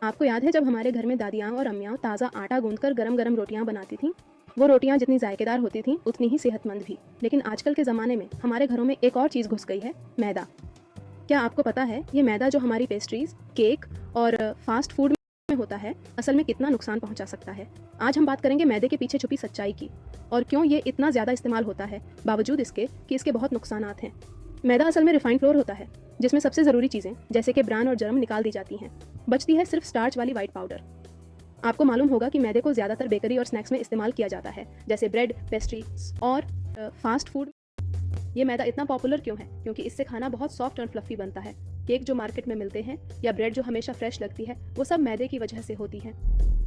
आपको याद है जब हमारे घर में दादियाँ और अम्मियाँ ताज़ा आटा गूंथकर गरम गरम रोटियाँ बनाती थीं? वो रोटियाँ जितनी जायकेदार होती थीं उतनी ही सेहतमंद भी। लेकिन आजकल के ज़माने में हमारे घरों में एक और चीज़ घुस गई है, मैदा। क्या आपको पता है ये मैदा जो हमारी पेस्ट्रीज, केक और फास्ट फूड में होता है, असल में कितना नुकसान पहुंचा सकता है? आज हम बात करेंगे मैदे के पीछे छुपी सच्चाई की और क्यों ये इतना ज़्यादा इस्तेमाल होता है बावजूद इसके कि इसके बहुत नुकसानात हैं। मैदा असल में रिफाइंड फ्लोर होता है जिसमें सबसे ज़रूरी चीज़ें जैसे कि ब्रान और जर्म निकाल दी जाती हैं। बचती है सिर्फ स्टार्च वाली वाइट पाउडर। आपको मालूम होगा कि मैदे को ज़्यादातर बेकरी और स्नैक्स में इस्तेमाल किया जाता है, जैसे ब्रेड, पेस्ट्री और फास्ट फूड। ये मैदा इतना पॉपुलर क्यों है? क्योंकि इससे खाना बहुत सॉफ्ट और फ्लफी बनता है। केक जो मार्केट में मिलते हैं या ब्रेड जो हमेशा फ्रेश लगती है, वो सब मैदे की वजह से होती है।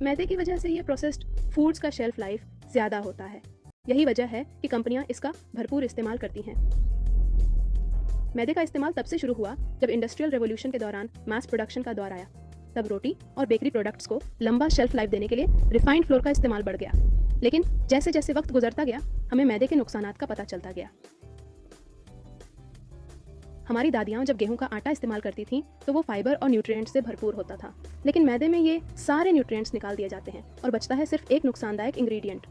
मैदे की वजह से ये प्रोसेस्ड फूड्स का शेल्फ लाइफ ज़्यादा होता है। यही वजह है कि कंपनियां इसका भरपूर इस्तेमाल करती हैं। मैदे का इस्तेमाल तब से शुरू हुआ जब इंडस्ट्रियल रेवोल्यूशन के दौरान मास प्रोडक्शन का दौर आया। तब रोटी और बेकरी प्रोडक्ट्स को लंबा शेल्फ लाइफ देने के लिए रिफाइंड फ्लोर का इस्तेमाल बढ़ गया। लेकिन जैसे जैसे वक्त गुजरता गया, हमें मैदे के नुकसानात का पता चलता गया। हमारी दादियाँ जब गेहूं का आटा इस्तेमाल करती थीं तो वो फाइबर और न्यूट्रिएंट्स से भरपूर होता था। लेकिन मैदे में ये सारे न्यूट्रिएंट्स निकाल दिए जाते हैं और बचता है सिर्फ एक नुकसानदायक इंग्रेडिएंट।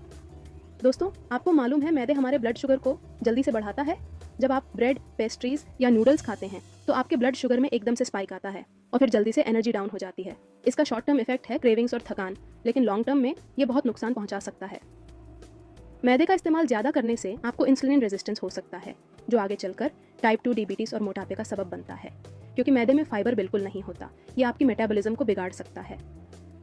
दोस्तों, आपको मालूम है मैदे हमारे ब्लड शुगर को जल्दी से बढ़ाता है। जब आप ब्रेड, पेस्ट्रीज या नूडल्स खाते हैं तो आपके ब्लड शुगर में एकदम से स्पाइक आता है और फिर जल्दी से एनर्जी डाउन हो जाती है। इसका शॉर्ट टर्म इफेक्ट है क्रेविंग्स और थकान, लेकिन लॉन्ग टर्म में ये बहुत नुकसान पहुंचा सकता है। मैदे का इस्तेमाल ज़्यादा करने से आपको इंसुलिन रेजिस्टेंस हो सकता है, जो आगे चलकर टाइप 2 डायबिटीज़ और मोटापे का सबब बनता है। क्योंकि मैदे में फाइबर बिल्कुल नहीं होता, ये आपकी मेटाबॉलिज्म को बिगाड़ सकता है।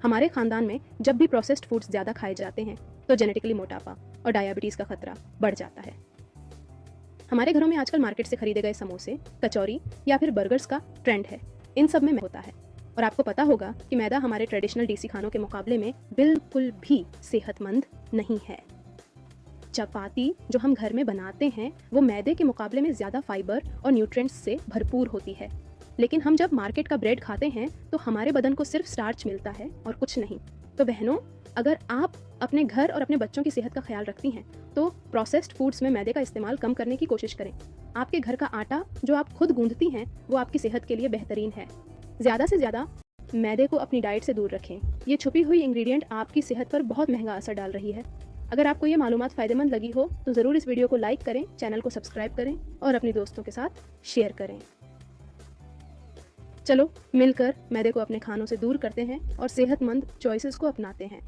हमारे खानदान में जब भी प्रोसेस्ड फूड्स ज़्यादा खाए जाते हैं तो जेनेटिकली मोटापा और डायबिटीज़ का खतरा बढ़ जाता है। हमारे घरों में आजकल मार्केट से खरीदे गए समोसे, कचौरी या फिर बर्गर्स का ट्रेंड है। इन सब में होता है। और आपको पता होगा कि मैदा हमारे ट्रेडिशनल देसी खानों के मुकाबले में बिल्कुल भी सेहतमंद नहीं है। चपाती जो हम घर में बनाते हैं वो मैदे के मुकाबले में ज़्यादा फाइबर और न्यूट्रिएंट्स से भरपूर होती है। लेकिन हम जब मार्केट का ब्रेड खाते हैं तो हमारे बदन को सिर्फ स्टार्च मिलता है और कुछ नहीं। तो बहनों, अगर आप अपने घर और अपने बच्चों की सेहत का ख्याल रखती हैं तो प्रोसेस्ड फूड्स में मैदे का इस्तेमाल कम करने की कोशिश करें। आपके घर का आटा जो आप खुद गूंथती हैं वो आपकी सेहत के लिए बेहतरीन है। ज़्यादा से ज़्यादा मैदे को अपनी डाइट से दूर रखें। ये छुपी हुई इंग्रेडिएंट आपकी सेहत पर बहुत महंगा असर डाल रही है। अगर आपको ये मालूमात फ़ायदेमंद लगी हो तो ज़रूर इस वीडियो को लाइक करें, चैनल को सब्सक्राइब करें और अपने दोस्तों के साथ शेयर करें। चलो मिलकर मैदे को अपने खानों से दूर करते हैं और सेहतमंद चॉइसेस को अपनाते हैं।